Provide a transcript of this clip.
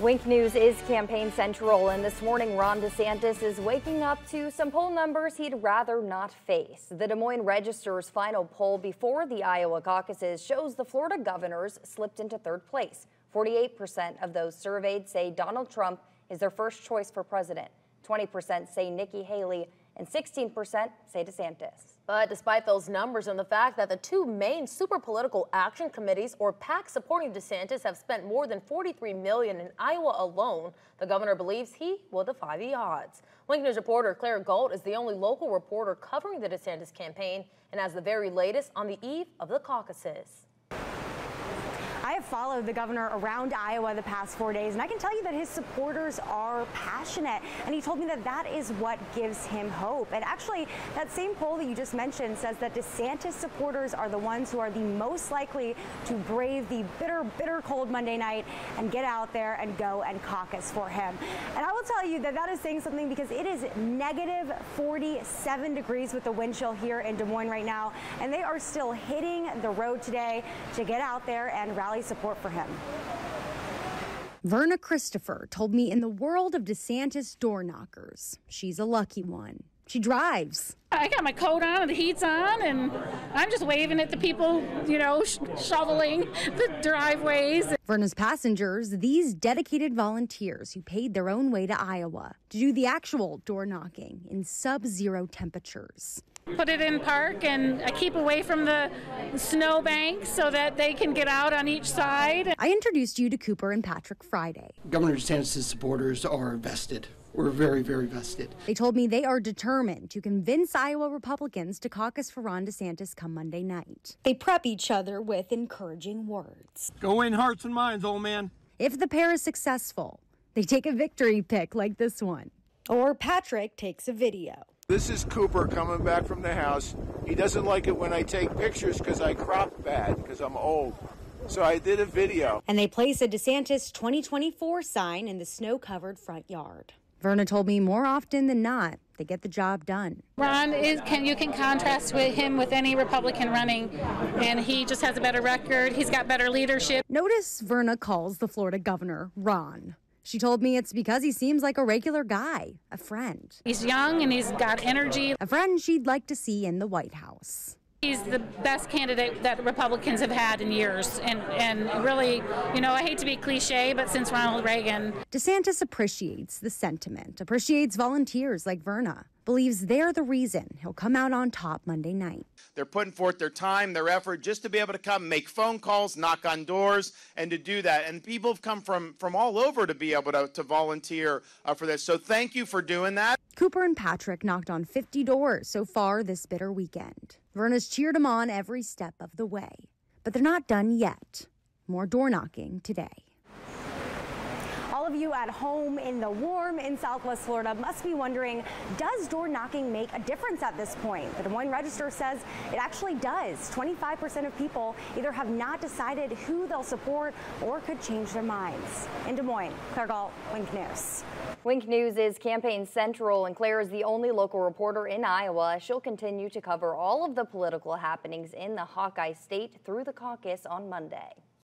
Wink News is Campaign Central, and this morning Ron DeSantis is waking up to some poll numbers he'd rather not face. The Des Moines Register's final poll before the Iowa caucuses shows the Florida governors slipped into third place. 48% of those surveyed say Donald Trump is their first choice for president. 20% say Nikki Haley, and 16% say DeSantis. But despite those numbers and the fact that the two main super political action committees or PACs supporting DeSantis have spent more than $43 million in Iowa alone, the governor believes he will defy the odds. Wink News reporter Claire Galt is the only local reporter covering the DeSantis campaign and has the very latest on the eve of the caucuses. I have followed the governor around Iowa the past 4 days, and I can tell you that his supporters are passionate. And he told me that that is what gives him hope. And actually, that same poll that you just mentioned says that DeSantis supporters are the ones who are the most likely to brave the bitter, bitter cold Monday night and get out there and go and caucus for him. And I will tell you that that is saying something, because it is negative 47 degrees with the wind chill here in Des Moines right now. And they are still hitting the road today to get out there and rally support for him. Verna Christopher told me in the world of DeSantis door knockers, she's a lucky one. She drives. I got my coat on and the heat's on, and I'm just waving at the people, shoveling the driveways. Verna's passengers, these dedicated volunteers who paid their own way to Iowa to do the actual door knocking in sub-zero temperatures. Put it in park, and I keep away from the snow banks so that they can get out on each side. I introduced you to Cooper and Patrick Friday. Governor DeSantis' supporters are vested. We're very, very vested. They told me they are determined to convince Iowa Republicans to caucus for Ron DeSantis come Monday night. They prep each other with encouraging words. Go win hearts and minds, old man. If the pair is successful, they take a victory pic like this one. Or Patrick takes a video. This is Cooper coming back from the house. He doesn't like it when I take pictures because I crop bad, because I'm old. So I did a video. And they place a DeSantis 2024 sign in the snow-covered front yard. Verna told me more often than not, they get the job done. Ron you can contrast with him with any Republican running, and he just has a better record. He's got better leadership. Notice Verna calls the Florida governor Ron. She told me it's because he seems like a regular guy, a friend. He's young and he's got energy. A friend she'd like to see in the White House. He's the best candidate that Republicans have had in years. And really, I hate to be cliche, but since Ronald Reagan. DeSantis appreciates the sentiment, appreciates volunteers like Verna, believes they're the reason he'll come out on top Monday night. They're putting forth their time, their effort just to be able to come make phone calls, knock on doors, and to do that. And people have come from all over to be able to volunteer for this. So thank you for doing that. Cooper and Patrick knocked on 50 doors so far this bitter weekend. Verna's cheered them on every step of the way. But they're not done yet. More door knocking today. All of you at home in the warm in Southwest Florida must be wondering, does door knocking make a difference at this point? The Des Moines Register says it actually does. 25% of people either have not decided who they'll support or could change their minds. In Des Moines, Claire Galt, Wink News. Wink News is Campaign Central, and Claire is the only local reporter in Iowa. She'll continue to cover all of the political happenings in the Hawkeye State through the caucus on Monday.